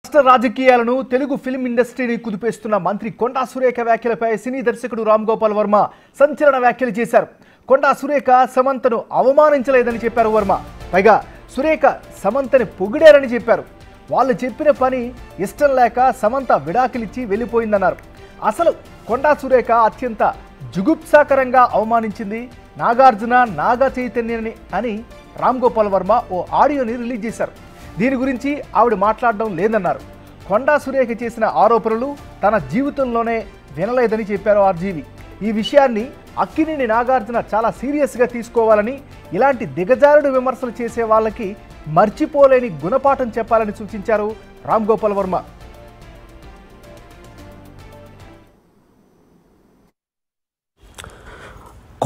రాష్ట్ర రాజకీయాలను తెలుగు ఫిల్మ్ ఇండస్ట్రీని కుదిపేస్తున్న మంత్రి కొండా సురేఖ వ్యాఖ్యలపై సినీ దర్శకుడు రామ్ గోపాల్ వర్మ సంచలన వ్యాఖ్యలు చేశారు. కొండా సురేఖ సమంతను అవమానించలేదని చెప్పారు వర్మ. పైగా సురేఖ సమంతని పొగిడారని చెప్పారు. వాళ్ళు చెప్పిన పని ఇష్టం లేక సమంత విడాకులిచ్చి వెళ్ళిపోయిందన్నారు. అసలు కొండా సురేఖ అత్యంత జుగుప్సాకరంగా అవమానించింది నాగార్జున నాగ చైతన్యని అని రామ్ గోపాల్ వర్మ ఓ ఆడియోని రిలీజ్ చేశారు. దీని గురించి ఆవిడ మాట్లాడడం లేదన్నారు. కొండా సురేఖ చేసిన ఆరోపణలు తన జీవితంలోనే వినలేదని చెప్పారు ఆర్జీవి. ఈ విషయాన్ని అక్కినేని నాగార్జున చాలా సీరియస్గా తీసుకోవాలని, ఇలాంటి దిగజారుడు విమర్శలు చేసే వాళ్ళకి మర్చిపోలేని గుణపాఠం చెప్పాలని సూచించారు రామ్ గోపాల్ వర్మ.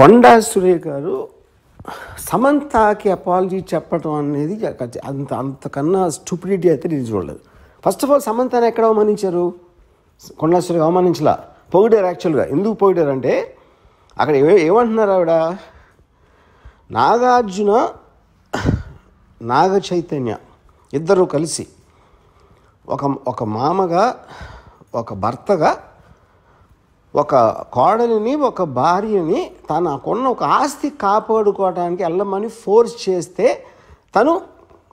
కొండా సురేఖ గారు సమంతకి అపాలజీ చెప్పడం అనేది అంతకన్నా స్టూపిడిటీ అయితే నేను చూడలేదు. ఫస్ట్ ఆఫ్ ఆల్ సమంతని ఎక్కడ అవమానించారు? కొండా సురేఖ అవమానించలా, పొగిడారు. యాక్చువల్గా ఎందుకు పొగిడారంటే అక్కడ ఏమంటున్నారు ఆవిడ, నాగార్జున నాగ చైతన్య ఇద్దరు కలిసి ఒక మామగా ఒక భర్తగా ఒక కోడలిని ఒక భార్యని తనకున్న ఒక ఆస్తి కాపాడుకోవడానికి వెళ్ళమని ఫోర్స్ చేస్తే తను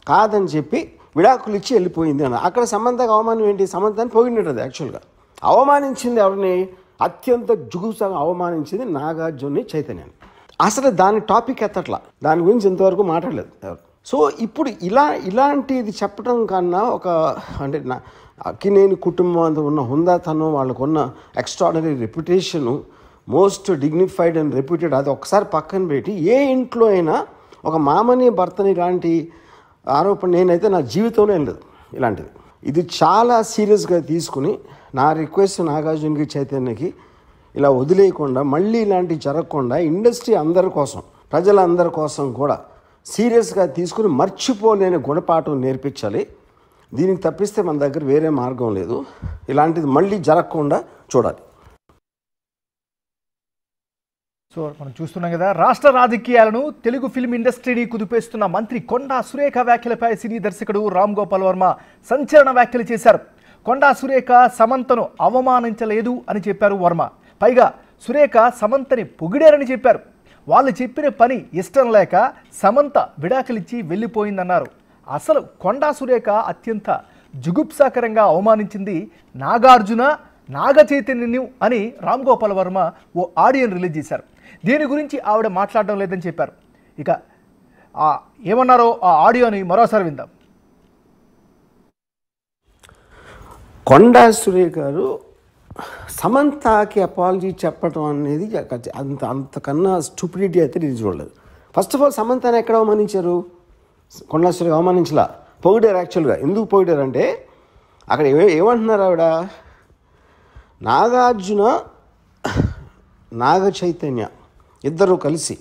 కాదని చెప్పి విడాకులు ఇచ్చి వెళ్ళిపోయింది అన్న. అక్కడ సమంతకు అవమానం ఏంటి? సమంతని పొగిడినది. యాక్చువల్గా అవమానించింది ఎవరిని? అత్యంత జుగుప్సగా అవమానించింది నాగార్జున చైతన్యాన్ని. అసలు దాని టాపిక్ ఎత్తట్లా, దాని గురించి ఇంతవరకు మాట్లాడలేదు ఎవరు. సో ఇప్పుడు ఇలాంటిది చెప్పడం కన్నా అంటే అక్కినేని కుటుంబం అంత ఉన్న హుందాతనం, వాళ్ళకున్న extraordinary reputation, most dignified and reputed, అది ఒకసారి పక్కన పెట్టి ఏ ఇంట్లో అయినా ఒక మామని భర్తని ఇలాంటి ఆరోపణ నేనైతే నా జీవితంలో ఏం లేదు ఇలాంటిది. ఇది చాలా సీరియస్గా తీసుకుని నా రిక్వెస్ట్ నాగార్జునకి చైతన్యకి ఇలా వదిలేయకుండా, మళ్ళీ ఇలాంటివి జరగకుండా ఇండస్ట్రీ అందరి కోసం, ప్రజలందరి కోసం కూడా సీరియస్గా తీసుకుని మర్చిపోలేని గుణపాఠం నేర్పించాలి. దీనికి తప్పిస్తే మన దగ్గర వేరే మార్గం లేదు. ఇలాంటిది మళ్ళీ జరగకుండా చూడాలి. సో మనం చూస్తున్నాం కదా, రాష్ట్ర రాజకీయాలను తెలుగు ఫిల్మ్ ఇండస్ట్రీని కుదిపేస్తున్న మంత్రి కొండా సురేఖ వ్యాఖ్యలపై సినీ దర్శకుడు రామ్ గోపాల్ వర్మ సంచలన వ్యాఖ్యలు చేశారు. కొండా సురేఖ సమంతను అవమానించలేదు అని చెప్పారు వర్మ. పైగా సురేఖ సమంతని పొగిడారని చెప్పారు. వాళ్ళు చెప్పిన పని ఇష్టం లేక సమంత విడాకులిచ్చి వెళ్ళిపోయిందన్నారు. అసలు కొండా సురేఖ అత్యంత జుగుప్సాకరంగా అవమానించింది నాగార్జున నాగ చైతన్యని అని రామ్ గోపాల్ వర్మ ఓ ఆడియోని రిలీజ్ చేశారు. దీని గురించి ఆవిడ మాట్లాడడం లేదని చెప్పారు. ఇక ఏమన్నారో ఆ ఆడియోని మరోసారి విందాం. కొండా సురేఖ గారు సమంతకి అపాలజీ చెప్పడం అనేది అంతకన్నా స్టూపిడిటీ అయితే నేను చూడలేదు. ఫస్ట్ ఆఫ్ ఆల్ సమంతని ఎక్కడ అవమానించారు? కొండా సురేఖ అవమానించలా, పొగిడారు. యాక్చువల్గా ఎందుకు పొగిడారంటే అక్కడ ఏమంటున్నారు ఆవిడ, నాగార్జున నాగ చైతన్య ఇద్దరు కలిసి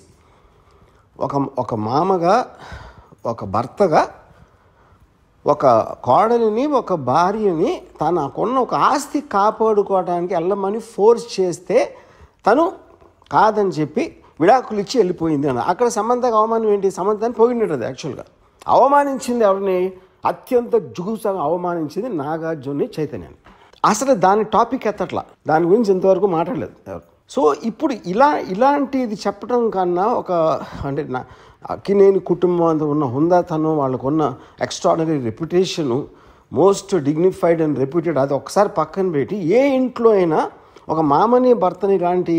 ఒక మామగా ఒక భర్తగా ఒక కోడలిని ఒక భార్యని తనకున్న ఒక ఆస్తి కాపాడుకోవడానికి వెళ్ళమని ఫోర్స్ చేస్తే తను కాదని చెప్పి విడాకులు ఇచ్చి వెళ్ళిపోయింది అన్న. అక్కడ సమంతకు అవమానం ఏంటి? సమంతని పొగిడినది. యాక్చువల్గా అవమానించింది ఎవరిని? అత్యంత జుగుప్సగా అవమానించింది నాగార్జున చైతన్యాన్ని. అసలు దాని టాపిక్ ఎత్తట్లా, దాని గురించి ఇంతవరకు మాట్లాడలేదు ఎవరు. సో ఇప్పుడు ఇలాంటిది చెప్పడం కన్నా అంటే అక్కినేని కుటుంబం అంత ఉన్న హుందాతనం, వాళ్ళకున్న extraordinary reputation, most dignified and reputed, అది ఒకసారి పక్కన పెట్టి ఏ ఇంట్లో అయినా ఒక మామని భర్తని ఇలాంటి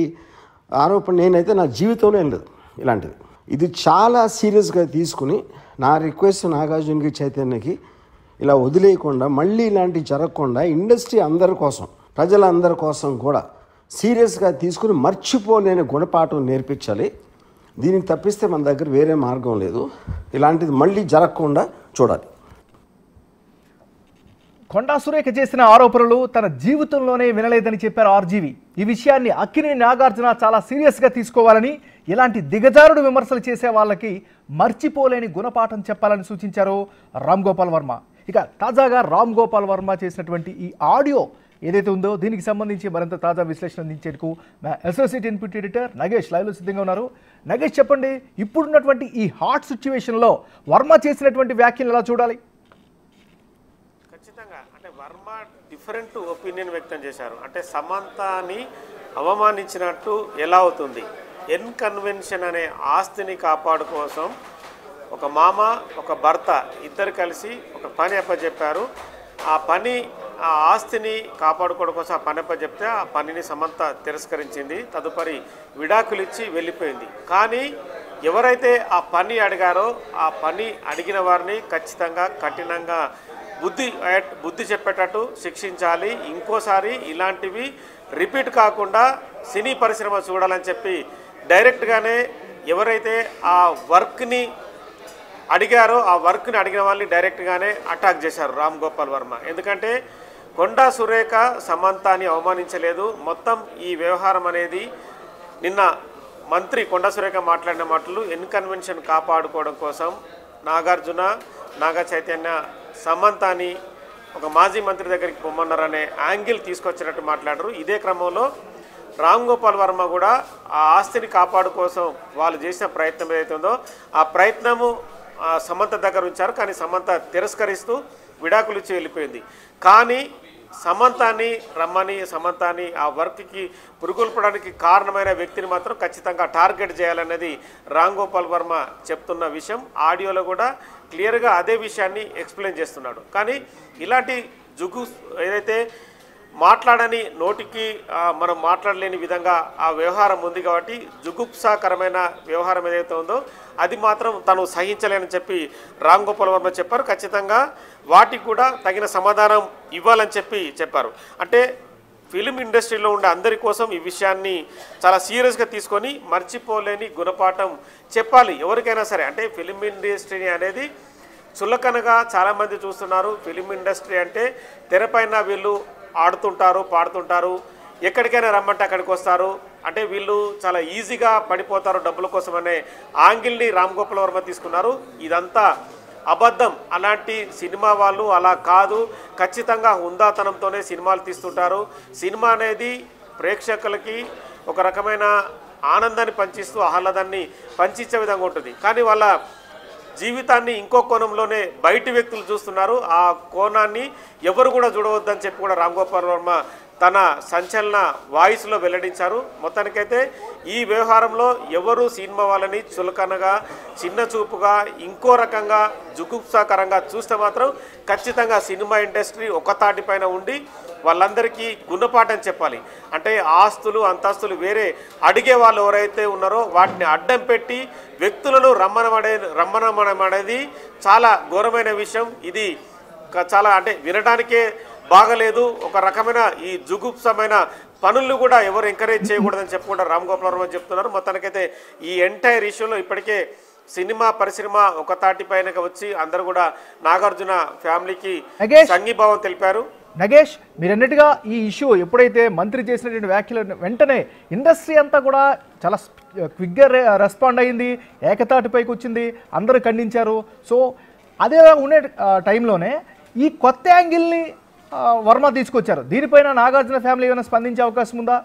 ఆరోపణ నేనైతే నా జీవితంలో ఏం లేదు ఇలాంటిది. ఇది చాలా సీరియస్గా తీసుకుని నా రిక్వెస్ట్ నాగార్జునకి చైతన్యకి ఇలా వదిలేయకుండా, మళ్ళీ ఇలాంటివి జరగకుండా ఇండస్ట్రీ అందరి కోసం, ప్రజలందరి కోసం కూడా సీరియస్గా తీసుకుని మర్చిపోలేని గుణపాఠం నేర్పించాలి. దీనికి తప్పిస్తే మన దగ్గర వేరే మార్గం లేదు. ఇలాంటిది మళ్ళీ జరగకుండా చూడాలి. కొండా సురేఖ చేసిన ఆరోపణలు తన జీవితంలోనే వినలేదని చెప్పారు ఆర్జీవి. ఈ విషయాన్ని అక్కినేని నాగార్జున చాలా సీరియస్గా తీసుకోవాలని, ఇలాంటి దిగజారుడు విమర్శలు చేసే వాళ్ళకి మర్చిపోలేని గుణపాఠం చెప్పాలని సూచించారు రామ్ గోపాల్ వర్మ. ఇక తాజాగా రామ్ గోపాల్ వర్మ చేసినటువంటి ఈ ఆడియో ఏదైతే ఉందో దీనికి సంబంధించి మరింత తాజా విశ్లేషణ అందించేందుకు మా అసోసియేట్ ఇన్పుట్ ఎడిటర్ నగేష్ లైవ్లో సిద్ధంగా ఉన్నారు. నగేష్, చెప్పండి, ఇప్పుడున్నటువంటి ఈ హాట్ సిచ్యువేషన్లో వర్మ చేసినటువంటి వ్యాఖ్యలు ఎలా చూడాలి? ఖచ్చితంగా అంటే వర్మ డిఫరెంట్ ఒపీనియన్ వ్యక్తం చేశారు. అంటే సమంతని అవమానించినట్టు ఎలా అవుతుంది? కన్వెన్షన్ అనే ఆస్తిని కాపాడు కోసం ఒక మామ ఒక భర్త ఇద్దరు కలిసి ఒక పని అప్పచెప్పారు. ఆ ఆస్తిని కాపాడుకోవడం కోసం ఆ పని అప్పచెప్తే ఆ పనిని సమంత తిరస్కరించింది. తదుపరి విడాకులు ఇచ్చి వెళ్ళిపోయింది. కానీ ఎవరైతే ఆ పని అడిగారో ఆ పని అడిగిన వారిని ఖచ్చితంగా కఠినంగా బుద్ధి చెప్పేటట్టు శిక్షించాలి. ఇంకోసారి ఇలాంటివి రిపీట్ కాకుండా సినీ పరిశ్రమ చూడాలని చెప్పి డైరెక్ట్గానే ఎవరైతే ఆ వర్క్ని అడిగారో ఆ వర్క్ని అడిగిన వాళ్ళని డైరెక్ట్గానే అటాక్ చేశారు రామ్ గోపాల్ వర్మ. ఎందుకంటే కొండా సురేఖ సమంతని అవమానించలేదు. మొత్తం ఈ వ్యవహారం అనేది నిన్న మంత్రి కొండా సురేఖ మాట్లాడిన మాటలు కన్వెన్షన్ కాపాడుకోవడం కోసం నాగార్జున నాగ చైతన్య సమంతని ఒక మాజీ మంత్రి దగ్గరికి పొమ్మన్నారనే యాంగిల్ తీసుకొచ్చినట్టు మాట్లాడారు. ఇదే క్రమంలో రామ్ గోపాల్ వర్మ కూడా ఆ ఆస్తిని కాపాడు కోసం వాళ్ళు చేసిన ప్రయత్నం ఏదైతే ఉందో ఆ ప్రయత్నము సమంత దగ్గర ఉంచారు. కానీ సమంత తిరస్కరిస్తూ విడాకులు ఇచ్చి వెళ్ళిపోయింది. కానీ సమంతని ఆ వర్క్కి పురుగొల్పడానికి కారణమైన వ్యక్తిని మాత్రం ఖచ్చితంగా టార్గెట్ చేయాలనేది రామ్ గోపాల్ వర్మ చెప్తున్న విషయం. ఆడియోలో కూడా క్లియర్గా అదే విషయాన్ని ఎక్స్ప్లెయిన్ చేస్తున్నాడు. కానీ ఇలాంటి ఏదైతే మాట్లాడని నోటికి మనం మాట్లాడలేని విధంగా ఆ వ్యవహారం ఉంది కాబట్టి జుగుప్సాకరమైన వ్యవహారం ఏదైతే ఉందో అది మాత్రం తను సహించలేనని చెప్పి రామ్ గోపాల్ వర్మ చెప్పారు. ఖచ్చితంగా వాటికి కూడా తగిన సమాధానం ఇవ్వాలని చెప్పారు. అంటే ఫిలిం ఇండస్ట్రీలో ఉండే అందరి కోసం ఈ విషయాన్ని చాలా సీరియస్గా తీసుకొని మర్చిపోలేని గుణపాఠం చెప్పాలి ఎవరికైనా సరే. అంటే ఫిలిం ఇండస్ట్రీ అనేది చులకనగా చాలామంది చూస్తున్నారు. ఫిలిం ఇండస్ట్రీ అంటే తెరపైన వీళ్ళు ఆడుతుంటారు, పాడుతుంటారు, ఎక్కడికైనా రమ్మంటే అక్కడికి వస్తారు, అంటే వీళ్ళు చాలా ఈజీగా పడిపోతారు డబ్బుల కోసం అనే యాంగిల్ని రామ్ గోపాల్ వర్మ తీసుకున్నారు. ఇదంతా అబద్ధం. అలాంటి సినిమా వాళ్ళు అలా కాదు. ఖచ్చితంగా హుందాతనంతోనే సినిమాలు తీస్తుంటారు. సినిమా అనేది ప్రేక్షకులకి ఒక రకమైన ఆనందాన్ని పంచిస్తూ ఆహ్లాదాన్ని పంచించే విధంగా ఉంటుంది. కానీ వాళ్ళ జీవితాన్ని ఇంకో కోణంలోనే బయటి వ్యక్తులు చూస్తున్నారు. ఆ కోణాన్ని ఎవరు కూడా చూడవద్దని చెప్పి కూడా రామ్ గోపాల్ వర్మ తన సంచలన వాయిస్లో వెల్లడించారు. మొత్తానికైతే ఈ వ్యవహారంలో ఎవరు సినిమా వాళ్ళని చులకనగా చిన్న చూపుగా ఇంకో రకంగా జుగుప్సాకరంగా చూస్తే మాత్రం ఖచ్చితంగా సినిమా ఇండస్ట్రీ ఒక తాటిపైన ఉండి వాళ్ళందరికీ గుణపాఠం చెప్పాలి. అంటే ఆస్తులు అంతస్తులు వేరే అడిగే వాళ్ళు ఎవరైతే ఉన్నారో వాటిని అడ్డం పెట్టి వ్యక్తులను రమ్మనమడం అనేది చాలా ఘోరమైన విషయం. ఇది చాలా అంటే వినడానికే బాగలేదు. ఒక రకమైన ఈ జుగుప్సమైన పనులు కూడా ఎవరు ఎంకరేజ్ చేయకూడదని చెప్పి కూడా రామ్ గోపాల్ వర్మ చెప్తున్నారు. మొత్తానికైతే ఈ ఎంటైర్ ఇష్యూలో ఇప్పటికే సినిమా పరిశ్రమ ఒక తాటిపైనకి వచ్చి అందరూ కూడా నాగార్జున ఫ్యామిలీకి సంఘీభావం తెలిపారు. నగేష్, మీరన్నట్టుగా ఈ ఇష్యూ ఎప్పుడైతే మంత్రి చేసినటువంటి వ్యాఖ్యలు వెంటనే ఇండస్ట్రీ అంతా కూడా చాలా క్విక్గా రెస్పాండ్ అయింది, ఏకతాటిపైకి వచ్చింది, అందరూ ఖండించారు. సో అదే ఉండే టైంలోనే ఈ కొత్త యాంగిల్ని వర్మ తీసుకొచ్చారు. దీనిపైన నాగార్జున ఫ్యామిలీ ఏమైనా స్పందించే అవకాశం ఉందా?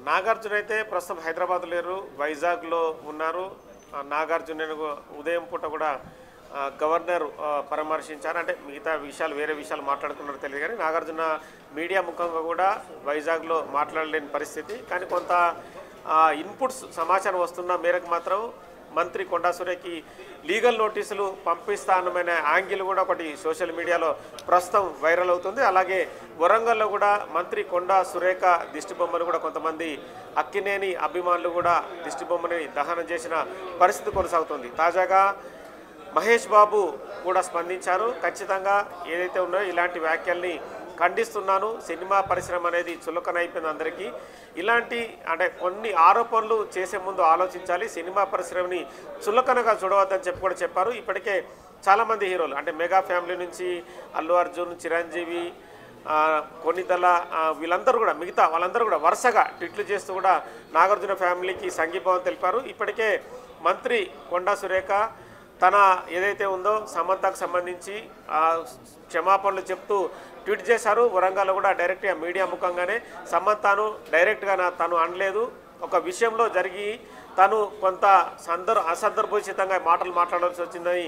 నాగార్జున అయితే ప్రస్తుతం హైదరాబాద్ లేరు, వైజాగ్లో ఉన్నారు. నాగార్జున ఉదయం పూట కూడా గవర్నర్ పరామర్శించారు. అంటే మిగతా విషయాలు వేరే విషయాలు మాట్లాడుకున్నారో తెలియదు కానీ నాగార్జున మీడియా ముఖంగా కూడా వైజాగ్లో మాట్లాడలేని పరిస్థితి. కానీ కొంత ఇన్పుట్స్ సమాచారం వస్తున్న మేరకు మాత్రం మంత్రి కొండా సురేఖకి లీగల్ నోటీసులు పంపిస్తానమైన యాంగిల్ కూడా ఒకటి సోషల్ మీడియాలో ప్రస్తుతం వైరల్ అవుతుంది. అలాగే వరంగల్లో కూడా మంత్రి కొండా సురేఖ దిష్టిబొమ్మను కూడా కొంతమంది అక్కినేని అభిమానులు కూడా దిష్టిబొమ్మని దహనం చేసిన పరిస్థితి కొనసాగుతుంది. తాజాగా మహేష్ బాబు కూడా స్పందించారు. ఖచ్చితంగా ఏదైతే ఉన్నాయో ఇలాంటి వ్యాఖ్యల్ని ఖండిస్తున్నాను. సినిమా పరిశ్రమ అనేది చులకనైపోయింది అందరికీ. ఇలాంటి అంటే కొన్ని ఆరోపణలు చేసే ముందు ఆలోచించాలి. సినిమా పరిశ్రమని చులకనగా చూడవద్దని చెప్పి కూడా చెప్పారు. ఇప్పటికే చాలామంది హీరోలు అంటే మెగా ఫ్యామిలీ నుంచి అల్లు అర్జున్, చిరంజీవి, కొన్నిదల వీళ్ళందరూ కూడా మిగతా వాళ్ళందరూ కూడా వరుసగా ట్వీట్లు చేస్తూ కూడా నాగార్జున ఫ్యామిలీకి సంఘీభావం తెలిపారు. ఇప్పటికే మంత్రి కొండా సురేఖ తన ఏదైతే ఉందో సమంతకు సంబంధించి క్షమాపణలు చెప్తూ ట్వీట్ చేశారు. వరంగల్లో కూడా డైరెక్ట్గా మీడియా ముఖంగానే సమంతను డైరెక్ట్గా తను అనలేదు, ఒక విషయంలో జరిగి తను కొంత అసందర్భోచితంగా మాటలు మాట్లాడాల్సి వచ్చిందని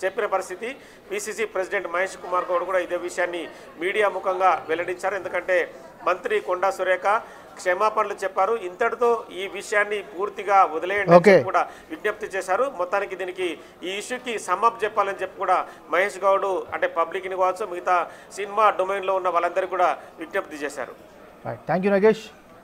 చెప్పిన పరిస్థితి. పిసిసి ప్రెసిడెంట్ మహేష్ కుమార్ గౌడ్ కూడా ఇదే విషయాన్ని మీడియా ముఖంగా వెల్లడించారు. ఎందుకంటే మంత్రి కొండా సురేఖ క్షమాపణలు చెప్పారు. ఇంతటితో ఈ విషయాన్ని పూర్తిగా వదిలేయండి కూడా విజ్ఞప్తి చేశారు. మొత్తానికి దీనికి ఈ ఇష్యూకి సమ్మప్ చెప్పాలని చెప్పి కూడా మహేష్ గౌడ్ అంటే పబ్లిక్ని కావచ్చు మిగతా సినిమా డొమైన్లో ఉన్న వాళ్ళందరికీ కూడా విజ్ఞప్తి చేశారు. Thank you Nagesh.